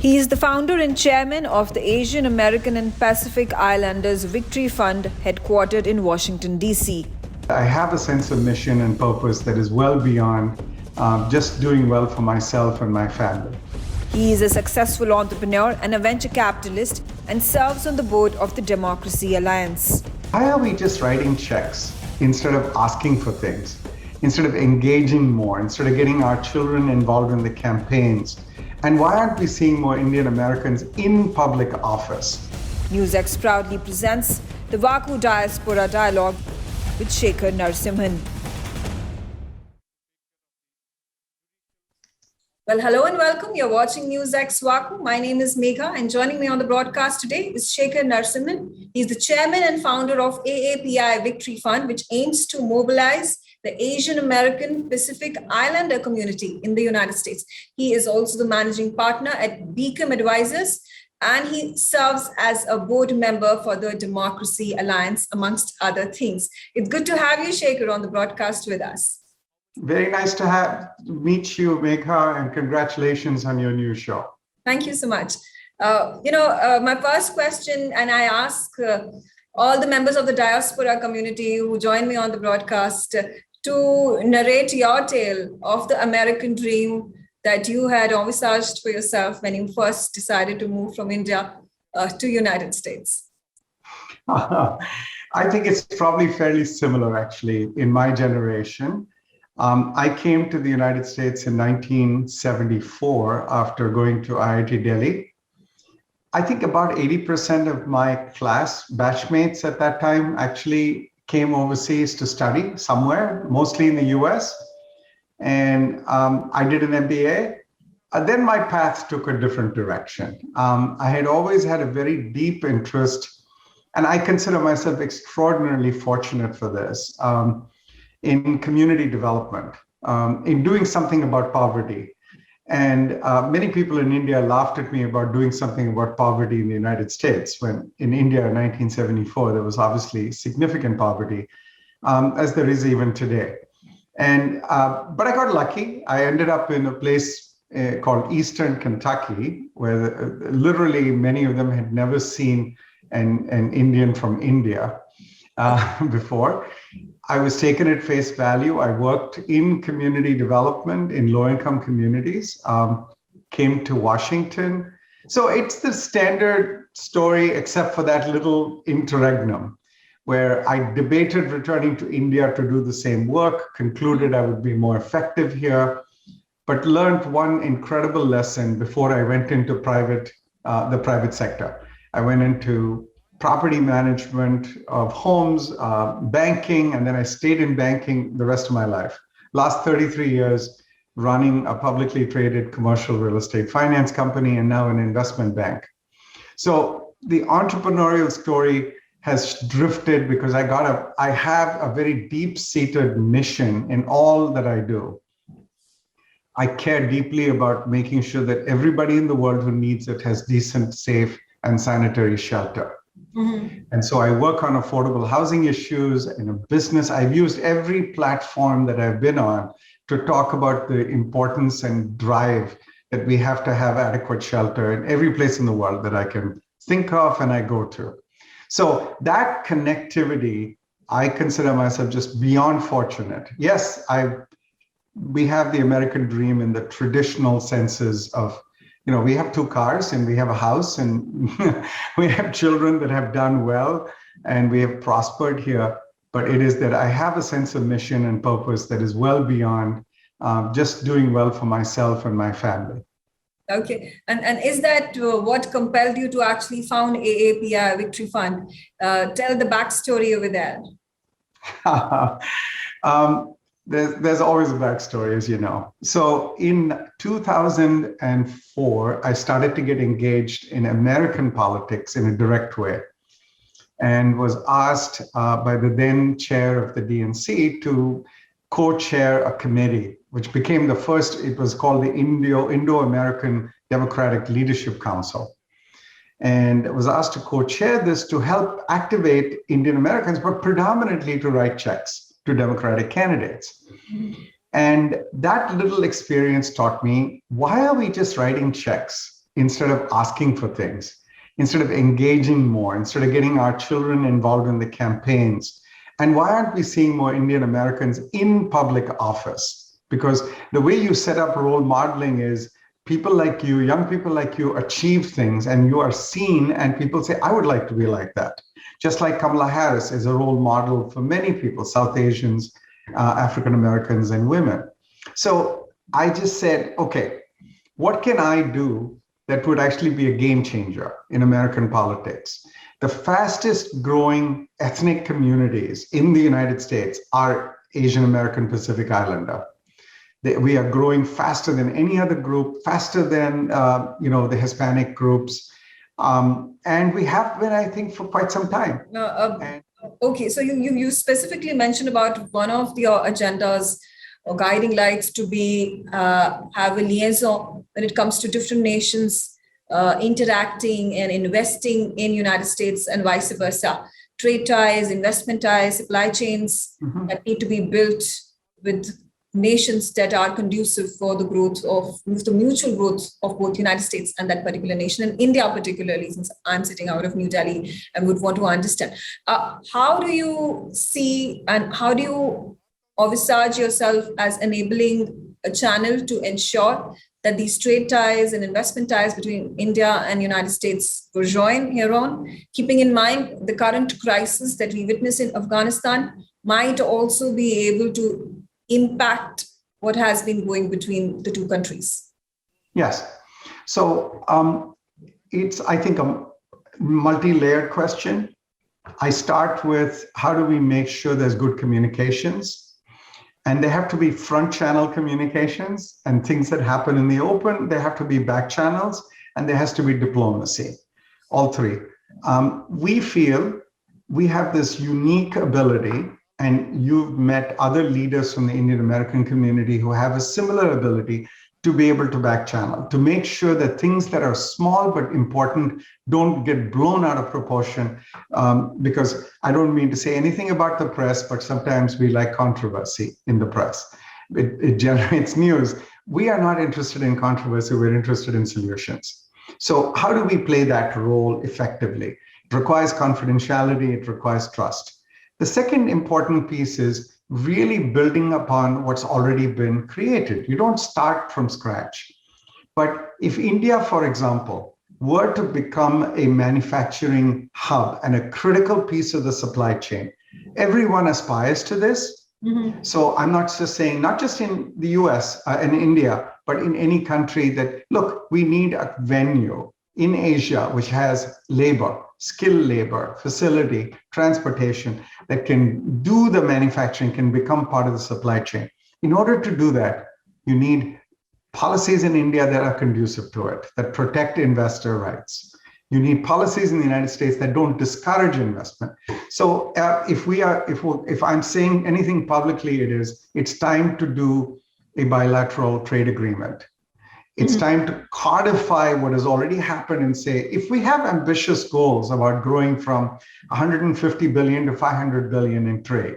He is the founder and chairman of the Asian American and Pacific Islanders Victory Fund, headquartered in Washington, D.C. I have a sense of mission and purpose that is well beyond just doing well for myself and my family. He is a successful entrepreneur and a venture capitalist and serves on the board of the Democracy Alliance. Why are we just writing checks instead of asking for things, instead of engaging more, instead of getting our children involved in the campaigns? And why aren't we seeing more Indian Americans in public office? NewsX proudly presents the VaKu Diaspora Dialogue with Shekhar Narasimhan. Well, hello and welcome. You're watching NewsX VaKu. My name is Megha, and joining me on the broadcast today is Shekhar Narasimhan. He's the chairman and founder of AAPI Victory Fund, which aims to mobilize the Asian American Pacific Islander community in the United States. He is also the managing partner at Beacom Advisors, and he serves as a board member for the Democracy Alliance, amongst other things. It's good to have you, Shekhar, on the broadcast with us. Very nice to meet you, Megha, and congratulations on your new show. Thank you so much. My first question, and I ask all the members of the diaspora community who join me on the broadcast to narrate your tale of the American dream that you had envisaged for yourself when you first decided to move from India to United States. I think it's probably fairly similar, actually, in my generation. I came to the United States in 1974 after going to IIT Delhi. I think about 80% of my class batchmates at that time actually came overseas to study somewhere, mostly in the US. And I did an MBA. Then my path took a different direction. I had always had a very deep interest, and I consider myself extraordinarily fortunate for this, in community development, in doing something about poverty. And many people in India laughed at me about doing something about poverty in the United States, when in India in 1974, there was obviously significant poverty, as there is even today. And but I got lucky. I ended up in a place called Eastern Kentucky, where literally many of them had never seen an Indian from India before. I was taken at face value. I worked in community development in low-income communities, came to Washington. So it's the standard story, except for that little interregnum, where I debated returning to India to do the same work, concluded I would be more effective here, but learned one incredible lesson before I went into the private sector. I went into property management of homes, banking, and then I stayed in banking the rest of my life. Last 33 years running a publicly traded commercial real estate finance company and now an investment bank. So the entrepreneurial story has drifted because I have a very deep-seated mission in all that I do. I care deeply about making sure that everybody in the world who needs it has decent, safe, and sanitary shelter. Mm-hmm. And so I work on affordable housing issues in a business. I've used every platform that I've been on to talk about the importance and drive that we have to have adequate shelter in every place in the world that I can think of and I go to. So that connectivity, I consider myself just beyond fortunate. Yes, we have the American dream in the traditional senses of, we have 2 cars and we have a house and we have children that have done well and we have prospered here. But it is that I have a sense of mission and purpose that is well beyond just doing well for myself and my family. Okay. And is that what compelled you to actually found AAPI Victory Fund? Tell the backstory over there. There's always a backstory, as you know. So in 2004, I started to get engaged in American politics in a direct way and was asked by the then chair of the DNC to co-chair a committee, which became the first. It was called the Indo-American Democratic Leadership Council. And I was asked to co-chair this to help activate Indian Americans, but predominantly to write checks to Democratic candidates. And that little experience taught me, why are we just writing checks instead of asking for things, instead of engaging more, instead of getting our children involved in the campaigns? And why aren't we seeing more Indian Americans in public office? Because the way you set up role modeling is people like you, young people like you, achieve things and you are seen and people say, I would like to be like that. Just like Kamala Harris is a role model for many people, South Asians, African Americans, and women. So I just said, okay, what can I do that would actually be a game changer in American politics? The fastest growing ethnic communities in the United States are Asian American Pacific Islander. We are growing faster than any other group, faster than the Hispanic groups. And we have been, I think, for quite some time. Okay, so you specifically mentioned about one of your agendas or guiding lights to be have a liaison when it comes to different nations interacting and investing in United States and vice versa. Trade ties, investment ties, supply chains that need to be built with nations that are conducive for the growth of the mutual growth of both United States and that particular nation, and India particularly, since I'm sitting out of New Delhi and would want to understand. How do you see and how do you envisage yourself as enabling a channel to ensure that these trade ties and investment ties between India and United States will join here on, keeping in mind the current crisis that we witness in Afghanistan might also be able to impact what has been going between the two countries? Yes. So it's, I think, a multi-layered question. I start with how do we make sure there's good communications? And they have to be front channel communications, and things that happen in the open, they have to be back channels, and there has to be diplomacy, all three. We feel we have this unique ability, and you've met other leaders from the Indian American community who have a similar ability to be able to back channel, to make sure that things that are small but important don't get blown out of proportion. Because I don't mean to say anything about the press, but sometimes we like controversy in the press. It generates news. We are not interested in controversy, we're interested in solutions. So how do we play that role effectively? It requires confidentiality, it requires trust. The second important piece is really building upon what's already been created. You don't start from scratch. But if India, for example, were to become a manufacturing hub and a critical piece of the supply chain, everyone aspires to this. So I'm not just saying, not just in the US and India, but in any country that, look, we need a venue in Asia which has labor, skilled labor, facility, transportation that can do the manufacturing, can become part of the supply chain. In order to do that, you need policies in India that are conducive to it, that protect investor rights. You need policies in the United States that don't discourage investment. So if I'm saying anything publicly, it's time to do a bilateral trade agreement. It's time to codify what has already happened and say, if we have ambitious goals about growing from 150 billion to 500 billion in trade,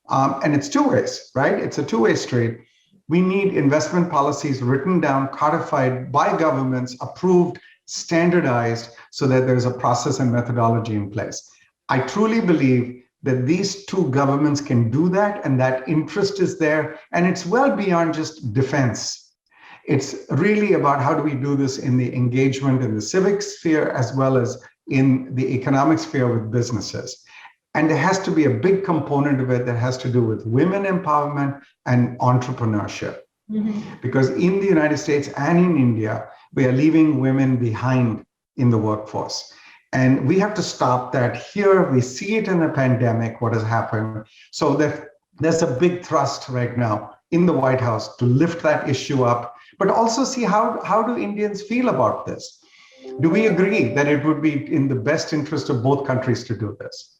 and it's two ways, right? It's a two-way street. We need investment policies written down, codified by governments, approved, standardized, so that there's a process and methodology in place. I truly believe that these two governments can do that, and that interest is there, and it's well beyond just defense. It's really about how do we do this in the engagement in the civic sphere as well as in the economic sphere with businesses. And there has to be a big component of it that has to do with women empowerment and entrepreneurship. Because in the United States and in India, we are leaving women behind in the workforce. And we have to stop that here. We see it in the pandemic, what has happened. So there's a big thrust right now in the White House to lift that issue up, but also see how do Indians feel about this? Do we agree that it would be in the best interest of both countries to do this?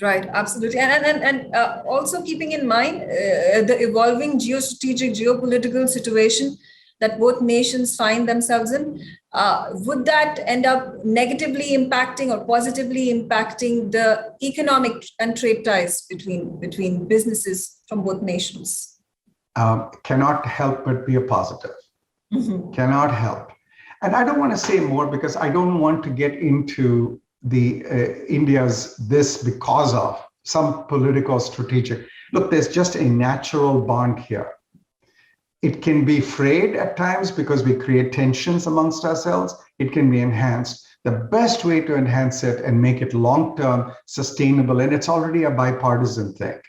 Right, absolutely. And also keeping in mind the evolving geostrategic, geopolitical situation that both nations find themselves in, would that end up negatively impacting or positively impacting the economic and trade ties between businesses from both nations? Cannot help but be a positive. Cannot help. And I don't want to say more because I don't want to get into the India's this because of some political strategic. Look, there's just a natural bond here. It can be frayed at times because we create tensions amongst ourselves. It can be enhanced. The best way to enhance it and make it long-term sustainable, and it's already a bipartisan thing.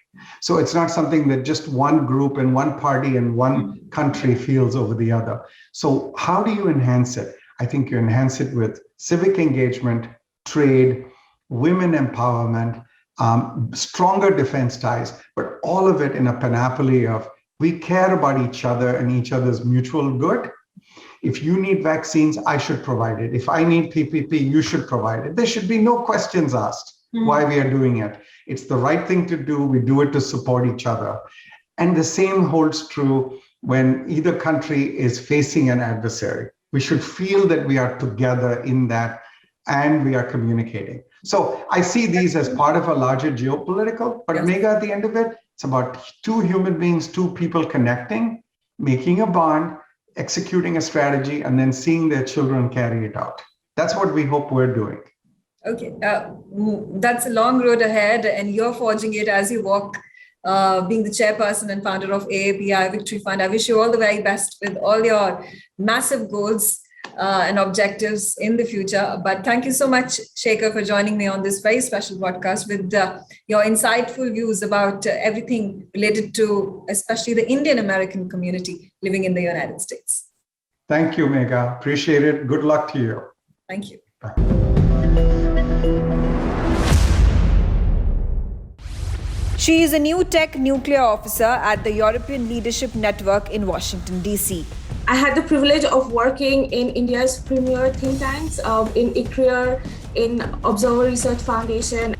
So it's not something that just one group and one party and one country feels over the other. So how do you enhance it? I think you enhance it with civic engagement, trade, women empowerment, stronger defense ties, but all of it in a panoply of we care about each other and each other's mutual good. If you need vaccines, I should provide it. If I need PPP, you should provide it. There should be no questions asked why we are doing it. It's the right thing to do. We do it to support each other. And the same holds true when either country is facing an adversary. We should feel that we are together in that and we are communicating. So I see these as part of a larger geopolitical, but Megha, at the end of it, it's about two human beings, two people connecting, making a bond, executing a strategy, and then seeing their children carry it out. That's what we hope we're doing. Okay, that's a long road ahead, and you're forging it as you walk, being the chairperson and founder of AAPI Victory Fund. I wish you all the very best with all your massive goals and objectives in the future. But thank you so much, Shekhar, for joining me on this very special podcast with your insightful views about everything related to especially the Indian American community living in the United States. Thank you, Megha. Appreciate it. Good luck to you. Thank you. Bye. She is a new tech nuclear officer at the European Leadership Network in Washington, D.C. I had the privilege of working in India's premier think tanks, in ICRIER, in Observer Research Foundation.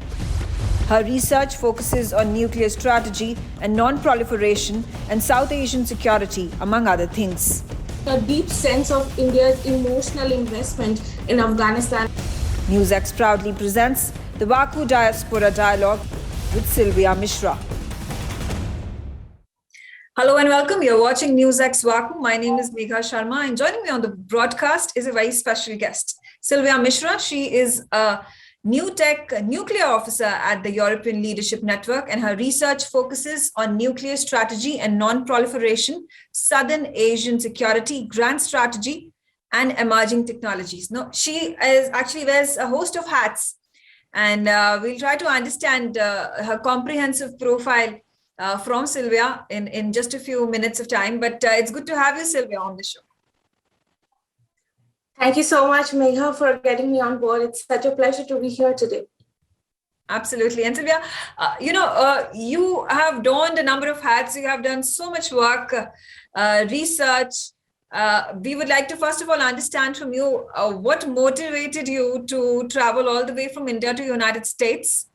Her research focuses on nuclear strategy and non-proliferation and South Asian security, among other things. A deep sense of India's emotional investment in Afghanistan. NewsX proudly presents the VaKu Diaspora Dialogue with Sylvia Mishra. Hello and welcome. You're watching NewsX VaKu. My name is Megha Sharma, and joining me on the broadcast is a very special guest, Sylvia Mishra. She is a new tech nuclear officer at the European Leadership Network, and her research focuses on nuclear strategy and non-proliferation, Southern Asian security, grand strategy, and emerging technologies. No, she actually wears a host of hats, and we'll try to understand her comprehensive profile from Sylvia in just a few minutes of time. But it's good to have you, Sylvia, on the show. Thank you so much, Megha, for getting me on board. It's such a pleasure to be here today. Absolutely. And Sylvia, you have donned a number of hats. You have done so much work, research. We would like to, first of all, understand from you what motivated you to travel all the way from India to United States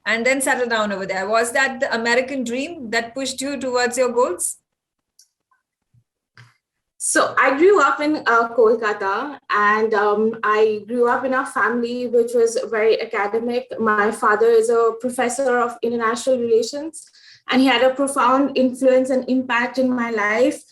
and then settle down over there. Was that the American dream that pushed you towards your goals? So I grew up in Kolkata, and I grew up in a family which was very academic. My father is a professor of international relations, and he had a profound influence and impact in my life,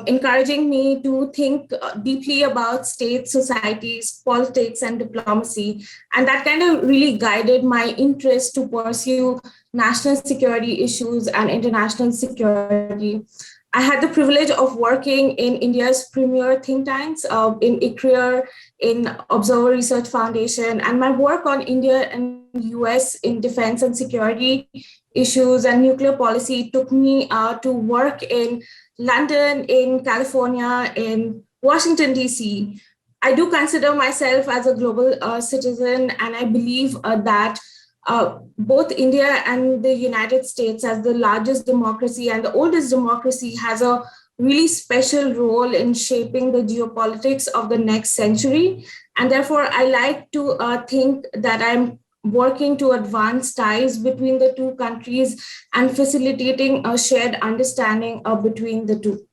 encouraging me to think deeply about states, societies, politics, and diplomacy. And that kind of really guided my interest to pursue national security issues and international security. I had the privilege of working in India's premier think tanks, in ICRIER, in Observer Research Foundation, and my work on India and US in defense and security issues and nuclear policy took me to work in London, in California, in Washington, D.C. I do consider myself as a global citizen, and I believe that both India and the United States, as the largest democracy and the oldest democracy, has a really special role in shaping the geopolitics of the next century. And therefore, I like to think that I'm working to advance ties between the two countries and facilitating a shared understanding between the two.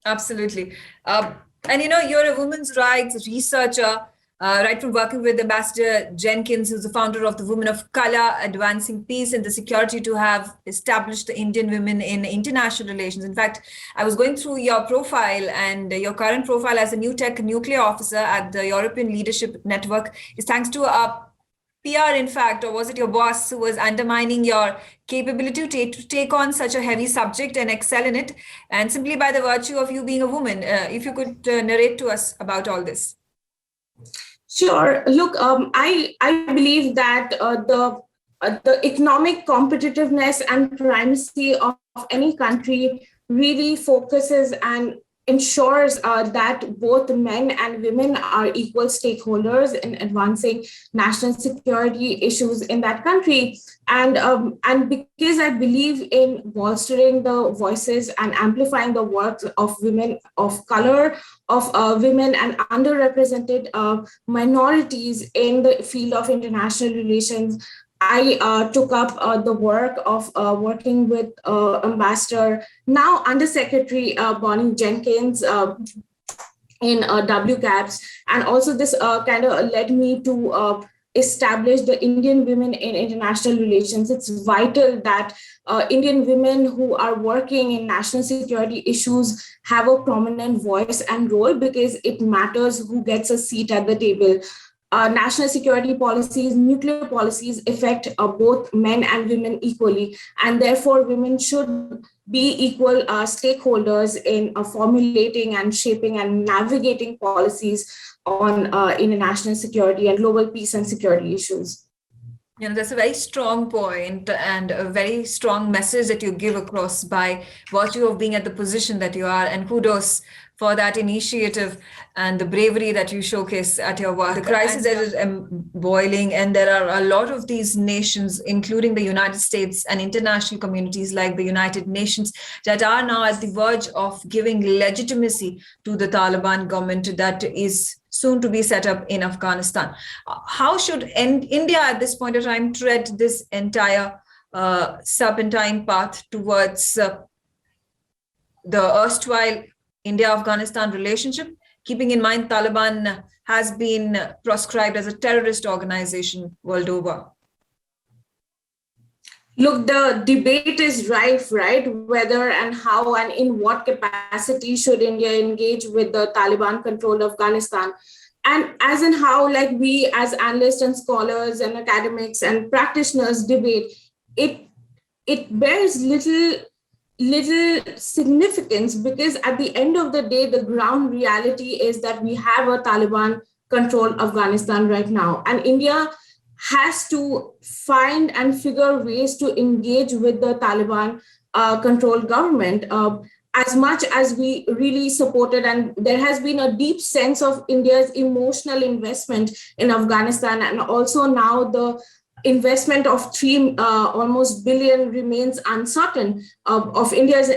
Absolutely. And you're a women's rights researcher. right from working with Ambassador Jenkins, who's the founder of the Women of Color, Advancing Peace and the Security, to have established the Indian women in international relations. In fact, I was going through your profile, and your current profile as a new tech nuclear officer at the European Leadership Network is thanks to a PR, in fact, or was it your boss who was undermining your capability to take on such a heavy subject and excel in it, and simply by the virtue of you being a woman? If you could narrate to us about all this. Sure. Look, I believe that the economic competitiveness and primacy of any country really focuses and ensures that both men and women are equal stakeholders in advancing national security issues in that country. And because I believe in bolstering the voices and amplifying the work of women of color, of women and underrepresented minorities in the field of international relations, I took up the work of working with Ambassador, now Undersecretary Bonnie Jenkins in WCAPS. And also this kind of led me to establish the Indian Women in International Relations. It's vital that Indian women who are working in national security issues have a prominent voice and role, because it matters who gets a seat at the table. National security policies, nuclear policies affect both men and women equally, and therefore women should be equal stakeholders in formulating and shaping and navigating policies on international security and global peace and security issues. You know, that's a very strong point and a very strong message that you give across by virtue of being at the position that you are, and kudos for that initiative and the bravery that you showcase at your work. The crisis that is boiling, and there are a lot of these nations, including the United States and international communities like the United Nations, that are now at the verge of giving legitimacy to the Taliban government that is soon to be set up in Afghanistan. How should India at this point of time tread this entire serpentine path towards the erstwhile India-Afghanistan relationship, keeping in mind Taliban has been proscribed as a terrorist organization world over? Look, the debate is rife, right? Whether and how and in what capacity should India engage with the Taliban-controlled Afghanistan? And as in how, like, we as analysts and scholars and academics and practitioners debate, it bears little significance, because at the end of the day, the ground reality is that we have a Taliban-controlled Afghanistan right now, and India has to find and figure ways to engage with the Taliban-controlled government. As much as we really supported, and there has been a deep sense of India's emotional investment in Afghanistan, and also now the investment of almost billion remains uncertain of India's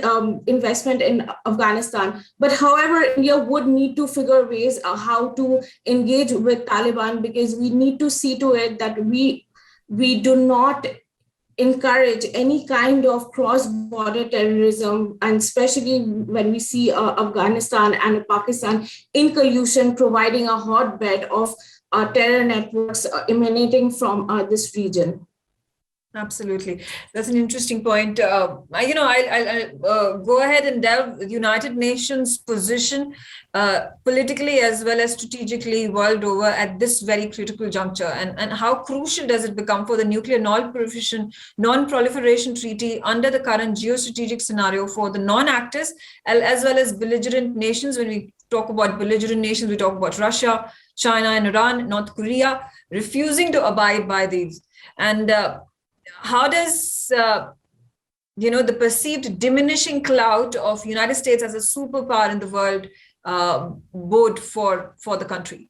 investment in Afghanistan. But however, India would need to figure ways how to engage with Taliban, because we need to see to it that we do not encourage any kind of cross-border terrorism, and especially when we see Afghanistan and Pakistan in collusion, providing a hotbed of terror networks emanating from this region. Absolutely. That's an interesting point. I'll go ahead and delve the United Nations position politically as well as strategically world over at this very critical juncture, and how crucial does it become for the nuclear non-proliferation treaty under the current geostrategic scenario for the non-actors as well as belligerent nations. When we talk about belligerent nations, we talk about Russia, China and Iran, North Korea, refusing to abide by these. And how does the perceived diminishing clout of United States as a superpower in the world bode for the country?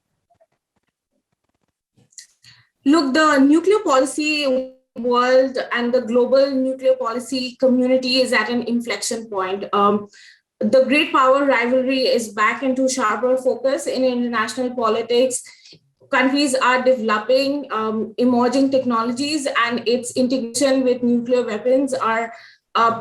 Look, the nuclear policy world and the global nuclear policy community is at an inflection point. The great power rivalry is back into sharper focus in international politics. Countries are developing emerging technologies, and its integration with nuclear weapons are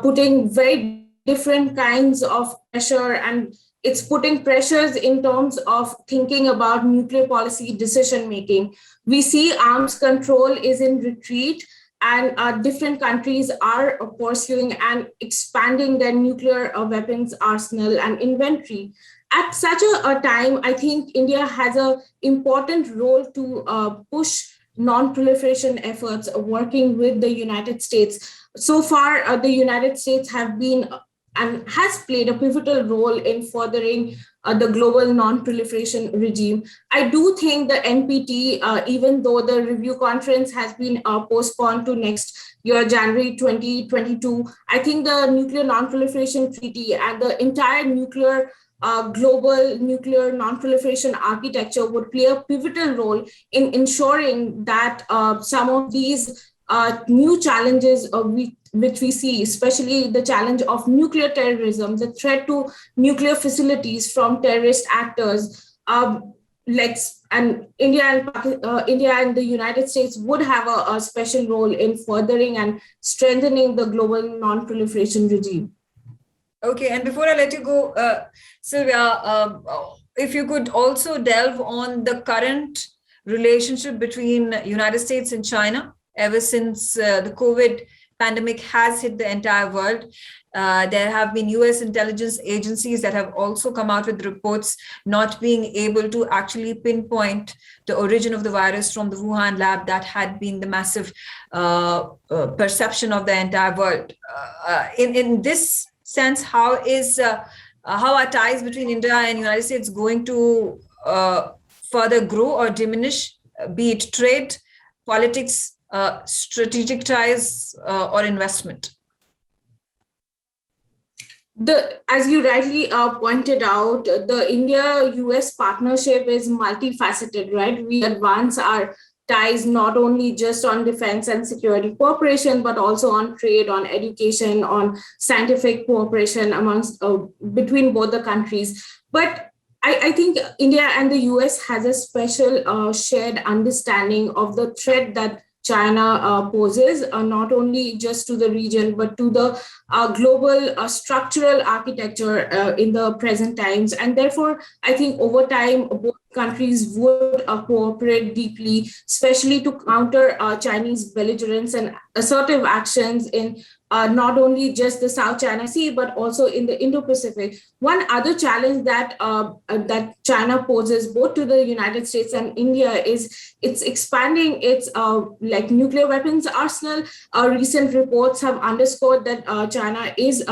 putting very different kinds of pressure and it's putting pressures in terms of thinking about nuclear policy decision making. We see arms control is in retreat, and different countries are pursuing and expanding their nuclear weapons arsenal and inventory. At such a time, I think India has an important role to push non-proliferation efforts working with the United States. So far, the United States have been and has played a pivotal role in furthering the global non-proliferation regime. I do think the NPT, even though the review conference has been postponed to next year, January 2022, I think the nuclear non-proliferation treaty and the entire nuclear global nuclear non-proliferation architecture would play a pivotal role in ensuring that some of these new challenges which we see, especially the challenge of nuclear terrorism, the threat to nuclear facilities from terrorist actors, and India and the United States would have a special role in furthering and strengthening the global non-proliferation regime. Okay, and before I let you go, Sylvia, if you could also delve on the current relationship between United States and China ever since the COVID pandemic has hit the entire world. There have been US intelligence agencies that have also come out with reports not being able to actually pinpoint the origin of the virus from the Wuhan lab. That had been the massive perception of the entire world. In this sense, how are ties between India and United States going to further grow or diminish, be it trade, politics, strategic ties, or investment? As you rightly pointed out, the India-US partnership is multifaceted, right? We advance our ties not only just on defense and security cooperation, but also on trade, on education, on scientific cooperation amongst between both the countries. But I think India and the US has a special shared understanding of the threat that China poses, not only just to the region, but to the global structural architecture in the present times. And therefore, I think over time, both countries would cooperate deeply, especially to counter Chinese belligerence and assertive actions in not only just the South China Sea, but also in the Indo-Pacific. One other challenge that that China poses both to the United States and India is it's expanding its nuclear weapons arsenal. Recent reports have underscored that China is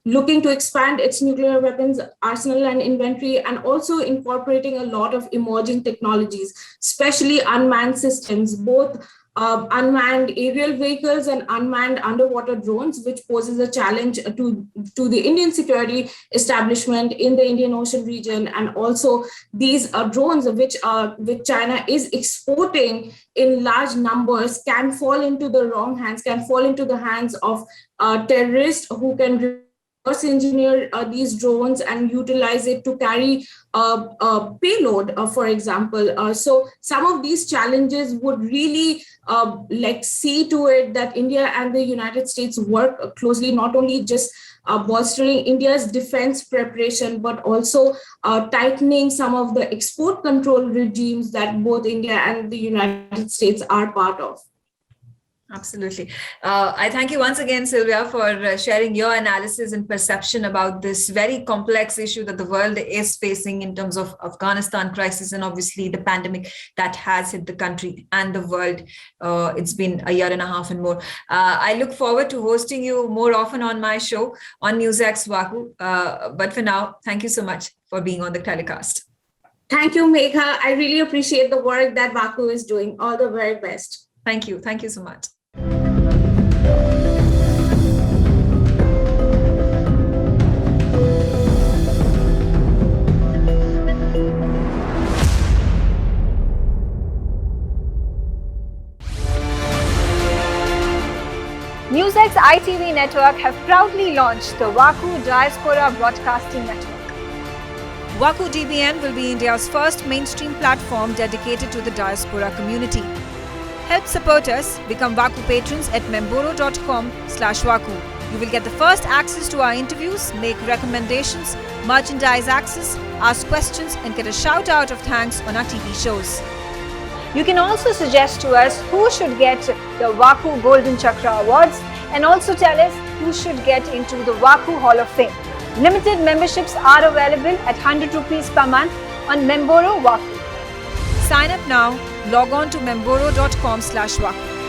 looking to expand its nuclear weapons arsenal and inventory, and also incorporating a lot of emerging technologies, especially unmanned systems, both unmanned aerial vehicles and unmanned underwater drones, which poses a challenge to the Indian security establishment in the Indian Ocean region. And also these drones which China is exporting in large numbers can fall into the wrong hands, can fall into the hands of terrorists who can reverse engineer these drones and utilize it to carry a payload, for example. So some of these challenges would really see to it that India and the United States work closely, not only just bolstering India's defense preparation, but also tightening some of the export control regimes that both India and the United States are part of. Absolutely. I thank you once again, Sylvia, for sharing your analysis and perception about this very complex issue that the world is facing in terms of Afghanistan crisis and obviously the pandemic that has hit the country and the world. It's been a year and a half and more. I look forward to hosting you more often on my show on NewsX VaKu. But for now, thank you so much for being on the telecast. Thank you, Megha. I really appreciate the work that VaKu is doing. All the very best. Thank you. Thank you so much. NewsX ITV network have proudly launched the VaKu Diaspora Broadcasting Network. VaKu DBN will be India's first mainstream platform dedicated to the diaspora community. Help support us, become VaKu patrons at memboro.com/VaKu. You will get the first access to our interviews, make recommendations, merchandise access, ask questions, and get a shout out of thanks on our TV shows. You can also suggest to us who should get the VaKu Golden Chakra Awards and also tell us who should get into the VaKu Hall of Fame. Limited memberships are available at 100 rupees per month on Memboro VaKu. Sign up now. Log on to memboro.com/VaKu.